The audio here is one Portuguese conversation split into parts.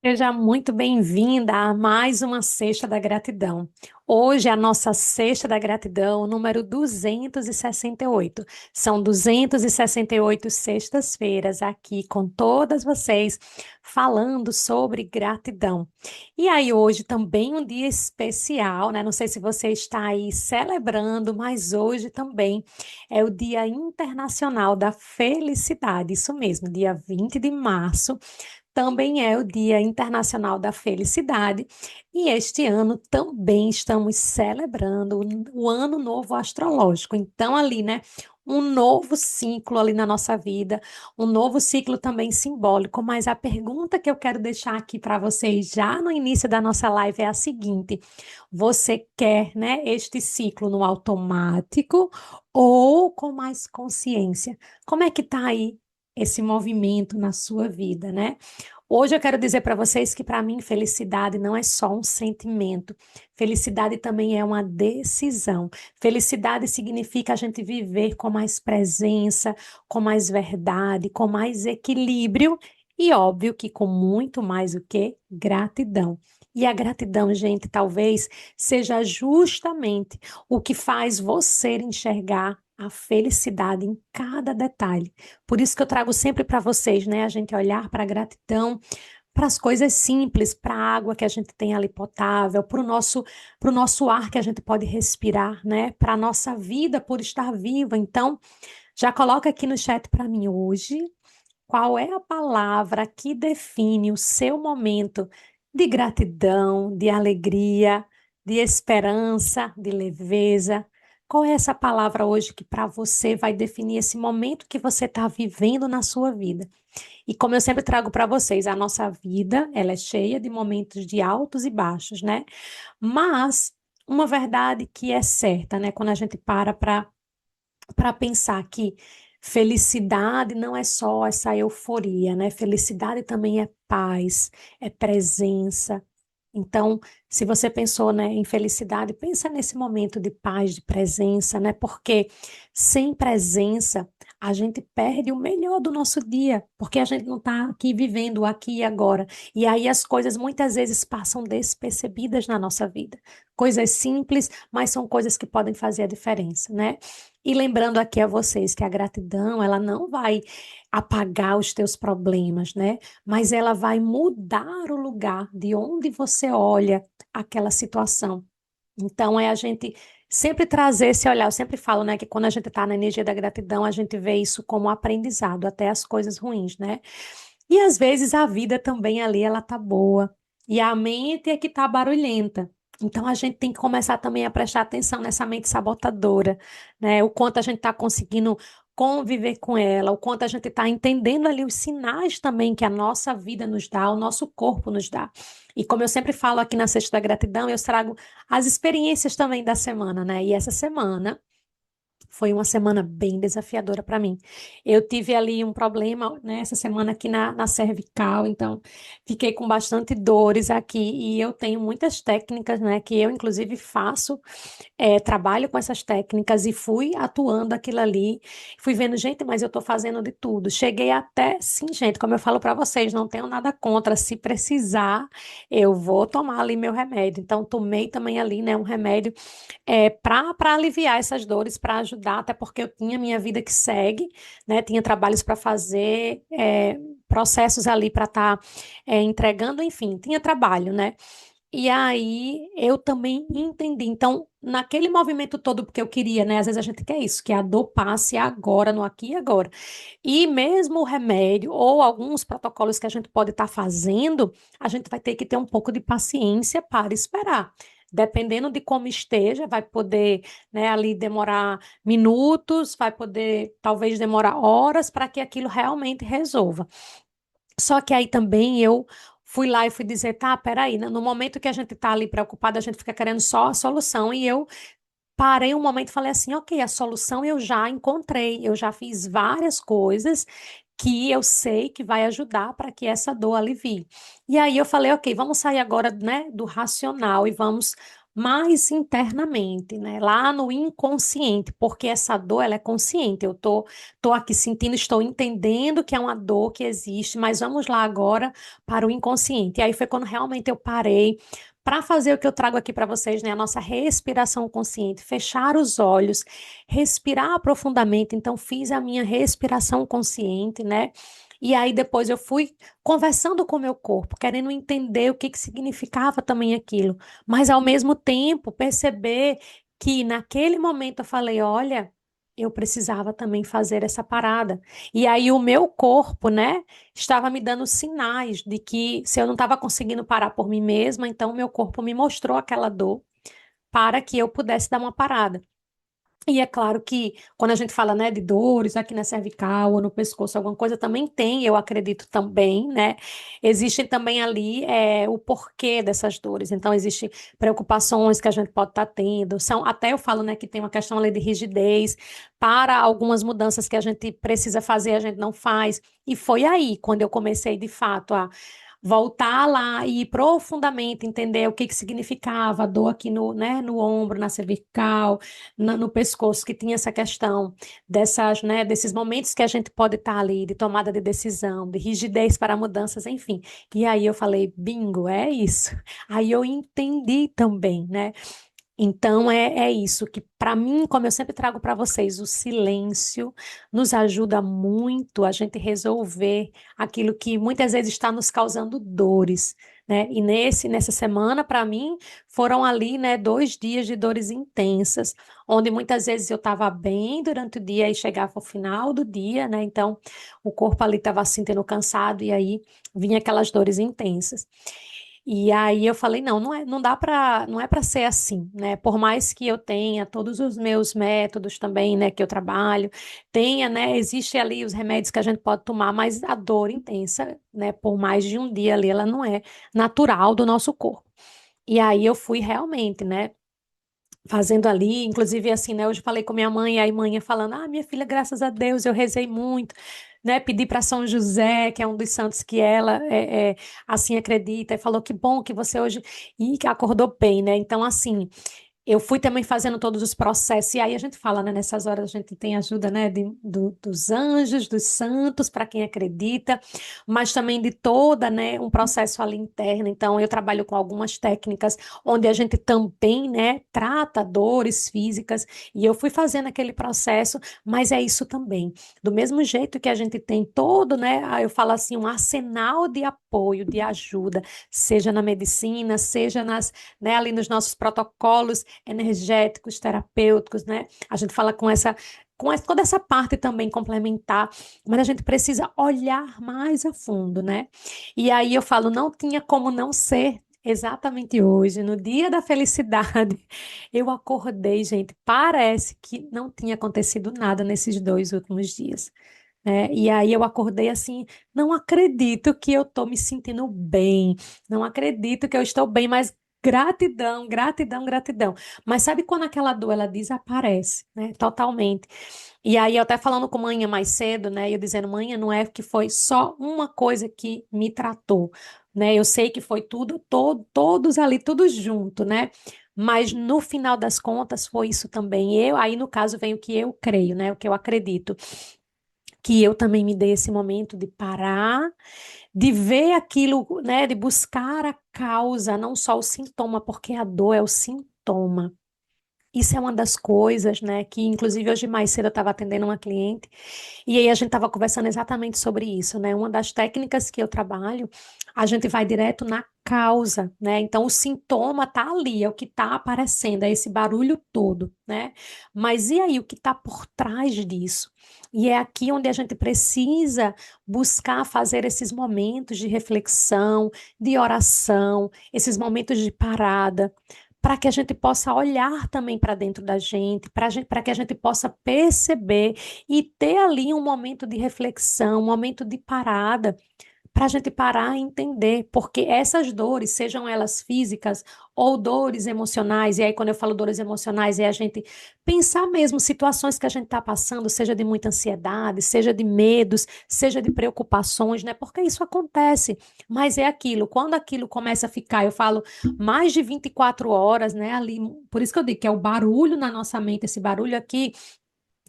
Seja muito bem-vinda a mais uma Sexta da Gratidão. Hoje é a nossa Sexta da Gratidão, número 268. São 268 sextas-feiras aqui com todas vocês, falando sobre gratidão. E aí, hoje também um dia especial, né? Não sei se você está aí celebrando, mas hoje também é o Dia Internacional da Felicidade. Isso mesmo, dia 20 de março também é o Dia Internacional da Felicidade e este ano também estamos celebrando o Ano Novo Astrológico. Então, ali, né, um novo ciclo ali na nossa vida, um novo ciclo também simbólico. Mas a pergunta que eu quero deixar aqui para vocês já no início da nossa live é a seguinte: você quer, né, este ciclo no automático ou com mais consciência? Como é que tá aí esse movimento na sua vida, né? Hoje eu quero dizer para vocês que para mim felicidade não é só um sentimento. Felicidade também é uma decisão. Felicidade significa a gente viver com mais presença, com mais verdade, com mais equilíbrio e óbvio que com muito mais o que gratidão. E a gratidão, gente, talvez seja justamente o que faz você enxergar a felicidade em cada detalhe. Por isso que eu trago sempre para vocês, né, a gente olhar para a gratidão, para as coisas simples, para a água que a gente tem ali potável, para o nosso ar que a gente pode respirar, né, para a nossa vida por estar viva. Então, já coloca aqui no chat para mim hoje qual é a palavra que define o seu momento de gratidão, de alegria, de esperança, de leveza? Qual é essa palavra hoje que para você vai definir esse momento que você está vivendo na sua vida? E como eu sempre trago para vocês, a nossa vida, ela é cheia de momentos de altos e baixos, né? Mas uma verdade que é certa, né? Quando a gente para pensar que felicidade não é só essa euforia, né? Felicidade também é paz, é presença. Então, se você pensou, né, em felicidade, pensa nesse momento de paz, de presença, né? Porque sem presença, a gente perde o melhor do nosso dia, porque a gente não está aqui vivendo o aqui e agora. E aí as coisas muitas vezes passam despercebidas na nossa vida. Coisas simples, mas são coisas que podem fazer a diferença, né? E lembrando aqui a vocês que a gratidão, ela não vai apagar os teus problemas, né? Mas ela vai mudar o lugar de onde você olha aquela situação. Então, é a gente sempre trazer esse olhar. Eu sempre falo, né, que quando a gente está na energia da gratidão, a gente vê isso como aprendizado, até as coisas ruins, né? E às vezes a vida também ali, ela tá boa. E a mente é que tá barulhenta. Então a gente tem que começar também a prestar atenção nessa mente sabotadora, né? O quanto a gente está conseguindo conviver com ela, o quanto a gente está entendendo ali os sinais também que a nossa vida nos dá, o nosso corpo nos dá. E como eu sempre falo aqui na Sexta da Gratidão, eu trago as experiências também da semana, né? E essa semana foi uma semana bem desafiadora para mim. Eu tive ali um problema, né, essa semana aqui na cervical, então fiquei com bastante dores aqui e eu tenho muitas técnicas, né, que eu inclusive faço, trabalho com essas técnicas e fui atuando aquilo ali, fui vendo, gente, mas eu estou fazendo de tudo. Cheguei até, sim, gente, como eu falo para vocês, não tenho nada contra, se precisar, eu vou tomar ali meu remédio. Então, tomei também ali, né, um remédio para aliviar essas dores, para ajudar, até porque eu tinha minha vida que segue, né? Tinha trabalhos para fazer, processos ali para estar entregando, enfim, tinha trabalho, né? E aí eu também entendi. Então, naquele movimento todo, porque eu queria, né? Às vezes a gente quer isso, que a dor passe agora, no aqui e agora. E mesmo o remédio ou alguns protocolos que a gente pode estar fazendo, a gente vai ter que ter um pouco de paciência para esperar. Dependendo de como esteja, vai poder, né, ali demorar minutos, vai poder talvez demorar horas para que aquilo realmente resolva. Só que aí também eu fui lá e fui dizer, tá, peraí, no momento que a gente tá ali preocupada, a gente fica querendo só a solução, e eu parei um momento e falei assim, ok, a solução eu já encontrei, eu já fiz várias coisas que eu sei que vai ajudar para que essa dor alivie. E aí eu falei, ok, vamos sair agora, né, do racional e vamos mais internamente, né? Lá no inconsciente, porque essa dor, ela é consciente. Tô aqui sentindo, estou entendendo que é uma dor que existe, mas vamos lá agora para o inconsciente. E aí foi quando realmente eu parei para fazer o que eu trago aqui para vocês, né? A nossa respiração consciente, fechar os olhos, respirar profundamente. Então, fiz a minha respiração consciente, né? E aí depois eu fui conversando com o meu corpo, querendo entender o que que significava também aquilo, mas ao mesmo tempo perceber que naquele momento eu falei, olha, eu precisava também fazer essa parada. E aí o meu corpo, né, estava me dando sinais de que se eu não estava conseguindo parar por mim mesma, então o meu corpo me mostrou aquela dor para que eu pudesse dar uma parada. E é claro que quando a gente fala, né, de dores aqui na cervical ou no pescoço, alguma coisa também tem, eu acredito também, né? Existem também ali o porquê dessas dores. Então, existem preocupações que a gente pode estar tendo. São, até eu falo, né, que tem uma questão ali de rigidez para algumas mudanças que a gente precisa fazer, a gente não faz. E foi aí, quando eu comecei, de fato, a voltar lá e ir profundamente entender o que que significava a dor aqui no, né, no ombro, na cervical, no pescoço, que tinha essa questão dessas, né, desses momentos que a gente pode estar ali, de tomada de decisão, de rigidez para mudanças, enfim. E aí eu falei, bingo, é isso. Aí eu entendi também, né? Então é isso que para mim, como eu sempre trago para vocês, o silêncio nos ajuda muito a gente resolver aquilo que muitas vezes está nos causando dores, né? E nessa semana, para mim, foram ali, né, 2 dias de dores intensas, onde muitas vezes eu estava bem durante o dia e chegava ao final do dia, né? Então o corpo ali estava se sentindo cansado e aí vinha aquelas dores intensas. E aí eu falei, não, não dá para, não é para ser assim, né? Por mais que eu tenha todos os meus métodos também, né, que eu trabalho, tenha, né, existe ali os remédios que a gente pode tomar, mas a dor intensa, né, por mais de um dia ali, ela não é natural do nosso corpo. E aí eu fui realmente, né, fazendo ali, inclusive assim, né, hoje eu falei com minha mãe, e aí mãe falando, minha filha, graças a Deus, eu rezei muito, né, pedi para São José, que é um dos santos que ela assim acredita, e falou que bom que você hoje e que acordou bem, né? Então assim, eu fui também fazendo todos os processos, e aí a gente fala, né, nessas horas a gente tem ajuda, né, dos anjos, dos santos, para quem acredita, mas também de toda, né, um processo ali interno. Então, eu trabalho com algumas técnicas onde a gente também, né, trata dores físicas, e eu fui fazendo aquele processo, mas é isso também. Do mesmo jeito que a gente tem todo, né, eu falo assim, um arsenal de apoio, de ajuda, seja na medicina, seja né, ali nos nossos protocolos energéticos, terapêuticos, né? A gente fala toda essa parte também complementar, mas a gente precisa olhar mais a fundo, né? E aí eu falo, não tinha como não ser exatamente hoje, no dia da felicidade, eu acordei, gente, parece que não tinha acontecido nada nesses 2 últimos dias. E aí eu acordei assim, não acredito que eu estou me sentindo bem, não acredito que eu estou bem, mas gratidão, gratidão, gratidão. Mas sabe quando aquela dor ela desaparece, né? Totalmente. E aí eu até falando com manhã mais cedo, né? Eu dizendo, manhã não é que foi só uma coisa que me tratou, né? Eu sei que foi tudo, todos ali, tudo junto, né? Mas no final das contas foi isso também. Aí no caso vem o que eu creio, né? O que eu acredito que eu também me dei esse momento de parar, de ver aquilo, né, de buscar a causa, não só o sintoma, porque a dor é o sintoma. Isso é uma das coisas, né, que inclusive hoje mais cedo eu estava atendendo uma cliente e aí a gente estava conversando exatamente sobre isso, né? Uma das técnicas que eu trabalho, a gente vai direto na causa, né? Então o sintoma tá ali, é o que está aparecendo, é esse barulho todo, né? Mas e aí o que está por trás disso? E é aqui onde a gente precisa buscar fazer esses momentos de reflexão, de oração, esses momentos de parada para que a gente possa olhar também para dentro da gente, para que a gente possa perceber e ter ali um momento de reflexão, um momento de parada, para a gente parar e entender, porque essas dores, sejam elas físicas ou dores emocionais, e aí quando eu falo dores emocionais, é a gente pensar mesmo situações que a gente está passando, seja de muita ansiedade, seja de medos, seja de preocupações, né? Porque isso acontece, mas é aquilo, quando aquilo começa a ficar, eu falo, mais de 24 horas, né? Ali, por isso que eu digo que é o barulho na nossa mente, esse barulho aqui.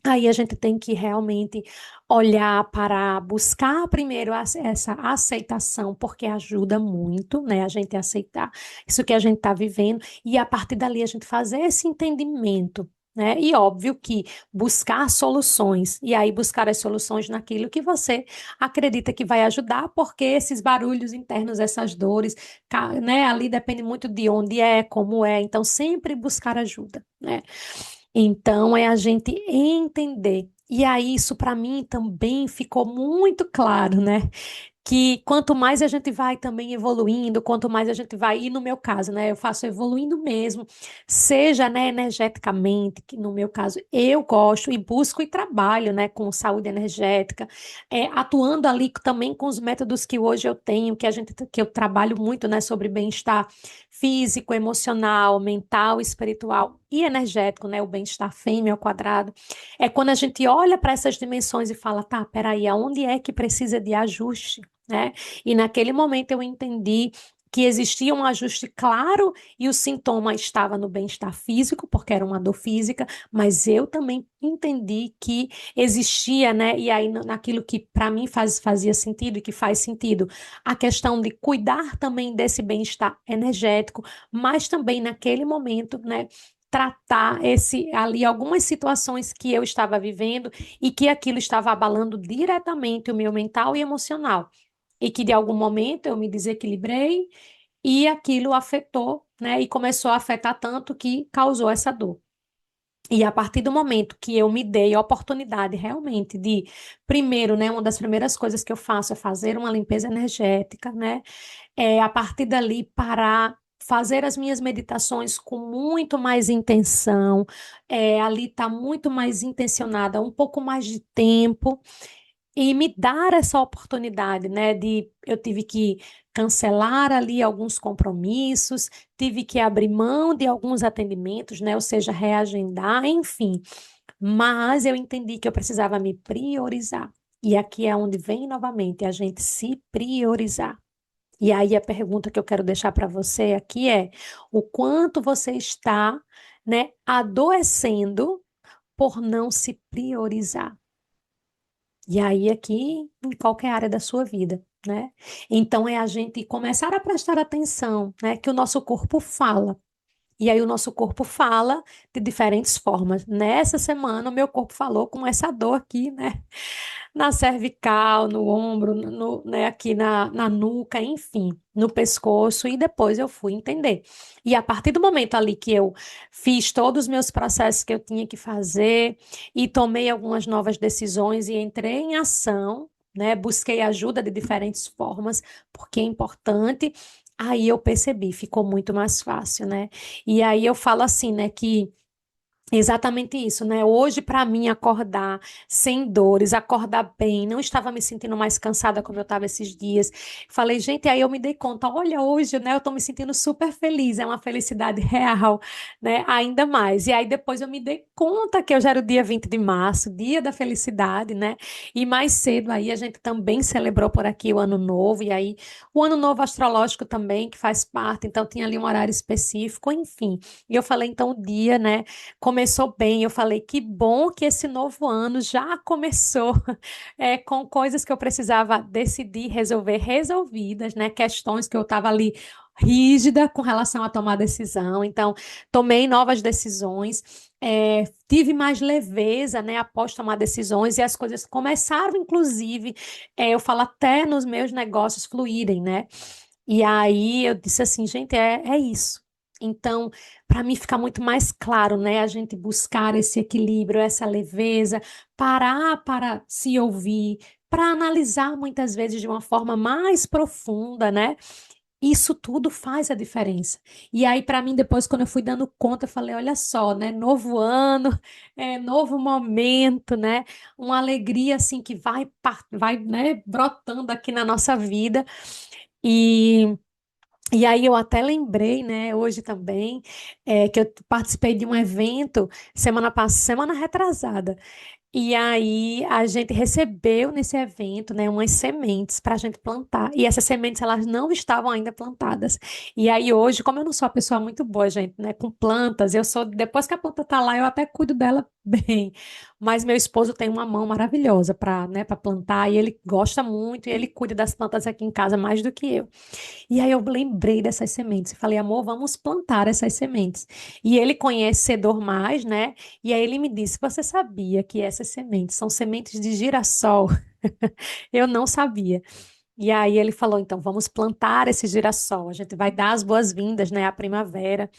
Aí a gente tem que realmente olhar para buscar primeiro essa aceitação, porque ajuda muito, né? A gente aceitar isso que a gente está vivendo e a partir dali a gente fazer esse entendimento, né? E óbvio que buscar soluções, e aí buscar as soluções naquilo que você acredita que vai ajudar, porque esses barulhos internos, essas dores, né? Ali depende muito de onde é, como é, então sempre buscar ajuda, né? Então, é a gente entender. E aí, isso para mim também ficou muito claro, né? Que quanto mais a gente vai também evoluindo, quanto mais a gente vai, e no meu caso, né, eu faço evoluindo mesmo, seja, né, energeticamente, que no meu caso eu gosto e busco e trabalho, né, com saúde energética, atuando ali também com os métodos que hoje eu tenho, que eu trabalho muito, né, sobre bem-estar físico, emocional, mental, espiritual e energético, né, o bem-estar fêmea ao quadrado. É quando a gente olha para essas dimensões e fala, tá, peraí, aonde é que precisa de ajuste? Né? E naquele momento eu entendi que existia um ajuste claro e o sintoma estava no bem-estar físico, porque era uma dor física, mas eu também entendi que existia, né? E aí naquilo que para mim fazia sentido e que faz sentido, a questão de cuidar também desse bem-estar energético, mas também naquele momento, né? Tratar esse ali algumas situações que eu estava vivendo e que aquilo estava abalando diretamente o meu mental e emocional e que de algum momento eu me desequilibrei e aquilo afetou, né? E começou a afetar tanto que causou essa dor. E a partir do momento que eu me dei a oportunidade realmente de, primeiro, né, uma das primeiras coisas que eu faço é fazer uma limpeza energética, né? A partir dali parar, fazer as minhas meditações com muito mais intenção, ali tá muito mais intencionada, um pouco mais de tempo e me dar essa oportunidade, né, de eu tive que cancelar ali alguns compromissos, tive que abrir mão de alguns atendimentos, né, ou seja, reagendar, enfim. Mas eu entendi que eu precisava me priorizar. E aqui é onde vem novamente a gente se priorizar. E aí a pergunta que eu quero deixar para você aqui é: o quanto você está, né, adoecendo por não se priorizar? E aí, aqui, em qualquer área da sua vida, né? Então, é a gente começar a prestar atenção, né? Que o nosso corpo fala. E aí, o nosso corpo fala de diferentes formas. Nessa semana, o meu corpo falou com essa dor aqui, né? Na cervical, no ombro, né, aqui na nuca, enfim, no pescoço, e depois eu fui entender. E a partir do momento ali que eu fiz todos os meus processos que eu tinha que fazer e tomei algumas novas decisões e entrei em ação, né, busquei ajuda de diferentes formas, porque é importante. Aí eu percebi, ficou muito mais fácil, né? E aí eu falo assim, né, que exatamente isso, né? Hoje, para mim, acordar sem dores, acordar bem, não estava me sentindo mais cansada como eu estava esses dias. Falei, gente, aí eu me dei conta, olha, hoje, né, eu estou me sentindo super feliz, é uma felicidade real, né? Ainda mais. E aí depois eu me dei conta que hoje era o dia 20 de março, dia da felicidade, né? E mais cedo aí a gente também celebrou por aqui o Ano Novo, e aí o Ano Novo astrológico também, que faz parte, então tinha ali um horário específico, enfim. E eu falei, então, o dia, né? Começou bem. Eu falei, que bom que esse novo ano já começou com coisas que eu precisava decidir, resolver, resolvidas, né? Questões que eu estava ali rígida com relação a tomar decisão. Então, tomei novas decisões, tive mais leveza, né, após tomar decisões e as coisas começaram, inclusive, eu falo até nos meus negócios fluírem, né? E aí eu disse assim, gente, é isso. Então, para mim fica muito mais claro, né? A gente buscar esse equilíbrio, essa leveza, parar para se ouvir, para analisar muitas vezes de uma forma mais profunda, né? Isso tudo faz a diferença. E aí, para mim, depois, quando eu fui dando conta, eu falei: olha só, né? Novo ano, novo momento, né? Uma alegria assim que vai, né, brotando aqui na nossa vida. E, e aí eu até lembrei, né, hoje também, que eu participei de um evento semana retrasada. E aí a gente recebeu nesse evento, né, umas sementes para a gente plantar. E essas sementes elas não estavam ainda plantadas. E aí hoje, como eu não sou uma pessoa muito boa, gente, né, com plantas, eu sou depois que a planta tá lá, eu até cuido dela bem. Mas meu esposo tem uma mão maravilhosa para, né, para plantar e ele gosta muito e ele cuida das plantas aqui em casa mais do que eu. E aí eu lembrei dessas sementes e falei, amor, vamos plantar essas sementes. E ele conhecedor mais, né? E aí ele me disse, você sabia que essas sementes são sementes de girassol? Eu não sabia. E aí ele falou, então vamos plantar esse girassol. A gente vai dar as boas-vindas, né, à primavera.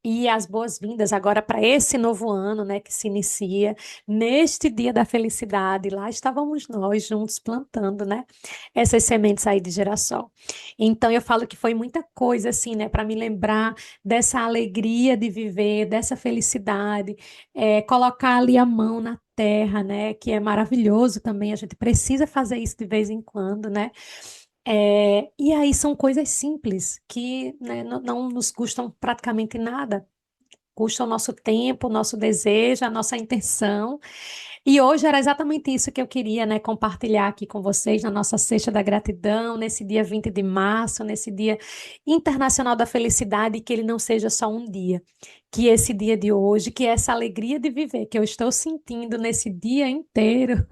E as boas-vindas agora para esse novo ano, né, que se inicia neste dia da felicidade. Lá estávamos nós juntos plantando, né, essas sementes aí de girassol. Então eu falo que foi muita coisa assim, né, para me lembrar dessa alegria de viver, dessa felicidade, colocar ali a mão na terra, né, que é maravilhoso também. A gente precisa fazer isso de vez em quando, né? E aí são coisas simples que, né, não nos custam praticamente nada. Custa o nosso tempo, o nosso desejo, a nossa intenção. E hoje era exatamente isso que eu queria, né, compartilhar aqui com vocês na nossa Sexta da Gratidão, nesse dia 20 de março, nesse Dia Internacional da Felicidade, que ele não seja só um dia. Que esse dia de hoje, que essa alegria de viver que eu estou sentindo nesse dia inteiro,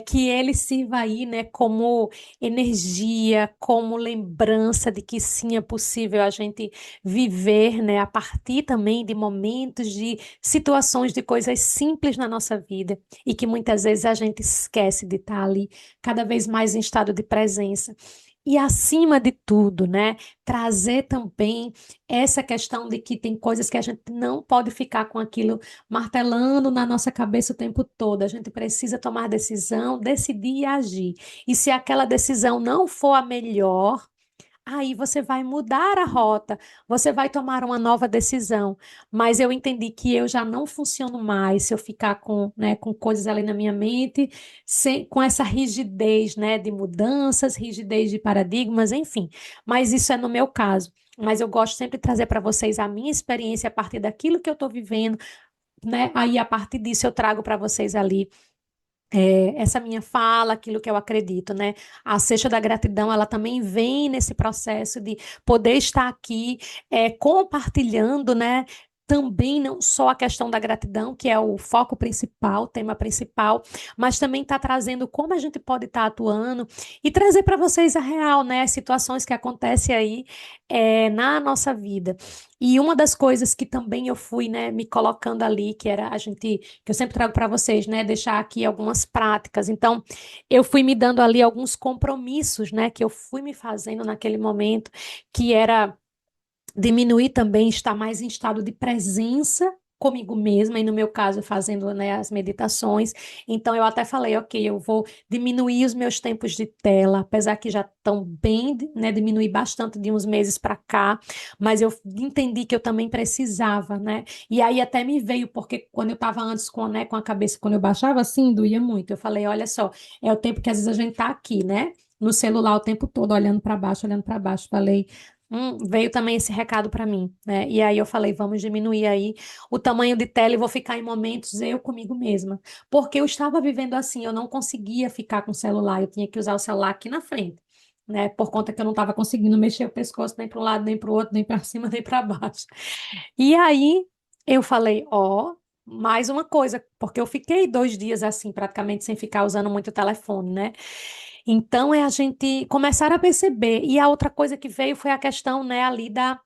que ele sirva aí, né, como energia, como lembrança de que sim, é possível a gente viver, né, a partir também de momentos, de situações, de coisas simples na nossa vida e que muitas vezes a gente esquece de estar ali cada vez mais em estado de presença. E acima de tudo, né, trazer também essa questão de que tem coisas que a gente não pode ficar com aquilo martelando na nossa cabeça o tempo todo. A gente precisa tomar decisão, decidir e agir. E se aquela decisão não for a melhor, aí você vai mudar a rota, você vai tomar uma nova decisão. Mas eu entendi que eu já não funciono mais se eu ficar com, né, com coisas ali na minha mente, com essa rigidez, né, de mudanças, rigidez de paradigmas, enfim. Mas isso é no meu caso. Mas eu gosto sempre de trazer para vocês a minha experiência a partir daquilo que eu estou vivendo, né? Aí, a partir disso, eu trago para vocês ali essa minha fala, aquilo que eu acredito, né? A Sexta da Gratidão, ela também vem nesse processo de poder estar aqui compartilhando, né? Também não só a questão da gratidão, que é o foco principal, o tema principal, mas também está trazendo como a gente pode estar atuando e trazer para vocês a real, né? As situações que acontecem aí na nossa vida. E uma das coisas que também eu fui, né, me colocando ali, que era a gente, que eu sempre trago para vocês, né, deixar aqui algumas práticas. Então, eu fui me dando ali alguns compromissos, né, que eu fui me fazendo naquele momento, que era diminuir também, estar mais em estado de presença comigo mesma, e no meu caso, fazendo, né, as meditações. Então, eu até falei, ok, eu vou diminuir os meus tempos de tela, apesar que já estão bem, né, diminuir bastante de uns meses para cá, mas eu entendi que eu também precisava, né? E aí até me veio, porque quando eu estava antes com, né, com a cabeça, quando eu baixava assim, doía muito. Eu falei, olha só, é o tempo que às vezes a gente tá aqui, né? No celular o tempo todo, olhando para baixo, olhando para baixo. Falei, veio também esse recado para mim, né? E aí eu falei, vamos diminuir aí o tamanho de tela e vou ficar em momentos eu comigo mesma. Porque eu estava vivendo assim, eu não conseguia ficar com o celular, eu tinha que usar o celular aqui na frente, né? Por conta que eu não estava conseguindo mexer o pescoço nem para um lado, nem para o outro, nem para cima, nem para baixo. E aí eu falei, ó, mais uma coisa, porque eu fiquei 2 dias assim, praticamente sem ficar usando muito o telefone, né? Então é a gente começar a perceber. E a outra coisa que veio foi a questão, né, ali da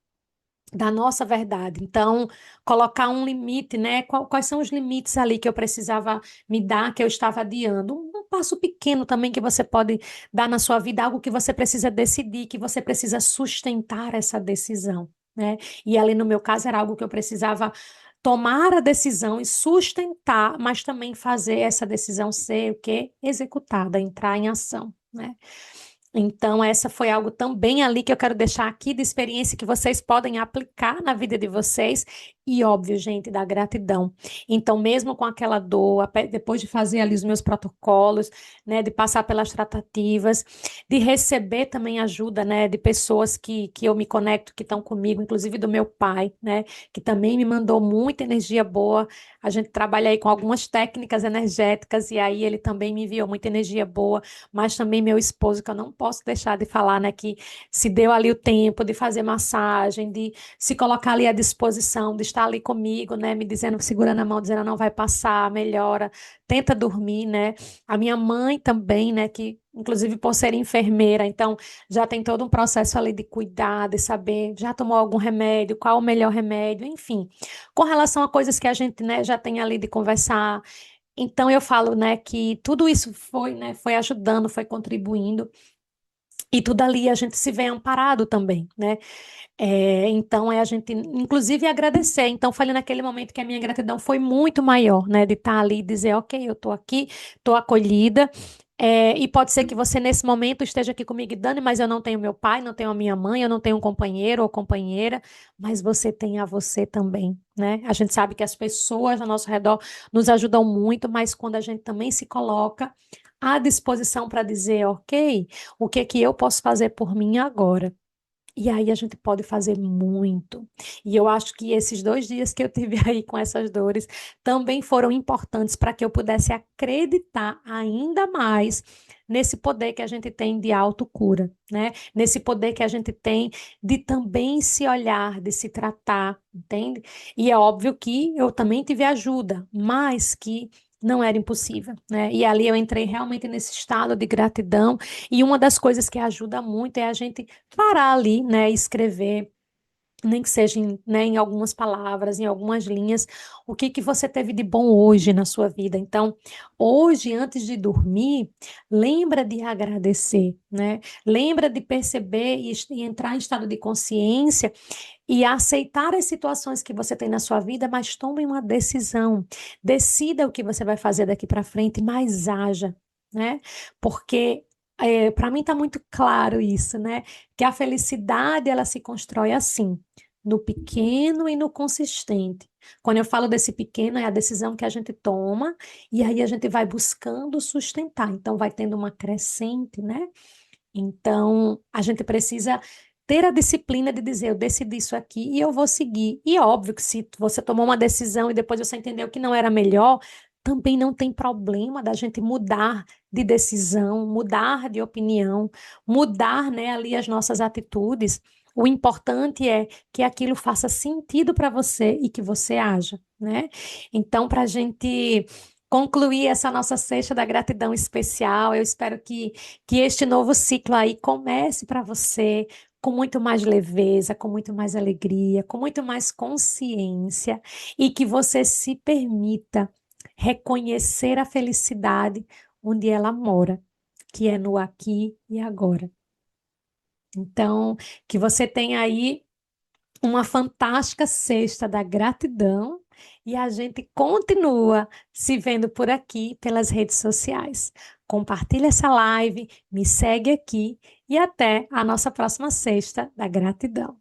nossa verdade. Então, colocar um limite, né? Quais são os limites ali que eu precisava me dar, que eu estava adiando? Um passo pequeno também que você pode dar na sua vida, algo que você precisa decidir, que você precisa sustentar essa decisão, né? E ali no meu caso era algo que eu precisava tomar a decisão e sustentar, mas também fazer essa decisão ser o quê? Executada, entrar em ação, né? Então, essa foi algo também ali que eu quero deixar aqui de experiência que vocês podem aplicar na vida de vocês e, óbvio, gente, da gratidão. Então, mesmo com aquela dor, depois de fazer ali os meus protocolos, né, de passar pelas tratativas, de receber também ajuda, né, de pessoas que eu me conecto, que estão comigo, inclusive do meu pai, né, que também me mandou muita energia boa. A gente trabalha aí com algumas técnicas energéticas e aí ele também me enviou muita energia boa, mas também meu esposo, que eu não posso deixar de falar, né, que se deu ali o tempo de fazer massagem, de se colocar ali à disposição, de estar ali comigo, né, me dizendo, segurando a mão, dizendo, não vai passar, melhora, tenta dormir, né. A minha mãe também, né, que inclusive por ser enfermeira, então já tem todo um processo ali de cuidar, de saber, já tomou algum remédio, qual o melhor remédio, enfim, com relação a coisas que a gente, né, já tem ali de conversar. Então eu falo, né, que tudo isso foi, né, foi ajudando, foi contribuindo e tudo ali a gente se vê amparado também, né? Então é a gente, inclusive, agradecer. Então falei naquele momento que a minha gratidão foi muito maior, né, de estar ali e dizer, ok, eu estou aqui, estou acolhida. E pode ser que você nesse momento esteja aqui comigo, Dani, mas eu não tenho meu pai, não tenho a minha mãe, eu não tenho um companheiro ou companheira, mas você tem a você também, né? A gente sabe que as pessoas ao nosso redor nos ajudam muito, mas quando a gente também se coloca à disposição para dizer, ok, o que que eu posso fazer por mim agora? E aí a gente pode fazer muito. E eu acho que esses 2 dias que eu tive aí com essas dores também foram importantes para que eu pudesse acreditar ainda mais nesse poder que a gente tem de autocura, né? Nesse poder que a gente tem de também se olhar, de se tratar, entende? E é óbvio que eu também tive ajuda, mas que não era impossível, né? E ali eu entrei realmente nesse estado de gratidão. E uma das coisas que ajuda muito é a gente parar ali, né, e escrever, nem que seja em, né, em algumas palavras, em algumas linhas, o que que você teve de bom hoje na sua vida. Então, hoje, antes de dormir, lembra de agradecer, né? Lembra de perceber e entrar em estado de consciência e aceitar as situações que você tem na sua vida, mas tome uma decisão. Decida o que você vai fazer daqui para frente, mas haja, né? Porque para mim está muito claro isso, né? Que a felicidade ela se constrói assim, no pequeno e no consistente. Quando eu falo desse pequeno, é a decisão que a gente toma e aí a gente vai buscando sustentar. Então, vai tendo uma crescente, né? Então, a gente precisa ter a disciplina de dizer, eu decidi isso aqui e eu vou seguir. E óbvio que se você tomou uma decisão e depois você entendeu que não era melhor, também não tem problema da gente mudar de decisão, mudar de opinião, mudar, né, ali as nossas atitudes. O importante é que aquilo faça sentido para você e que você haja, né? Então, para a gente concluir essa nossa sexta da gratidão especial, eu espero que este novo ciclo aí comece para você com muito mais leveza, com muito mais alegria, com muito mais consciência e que você se permita reconhecer a felicidade onde ela mora, que é no aqui e agora. Então, que você tenha aí uma fantástica sexta da gratidão e a gente continua se vendo por aqui pelas redes sociais. Compartilha essa live, me segue aqui e até a nossa próxima sexta da gratidão.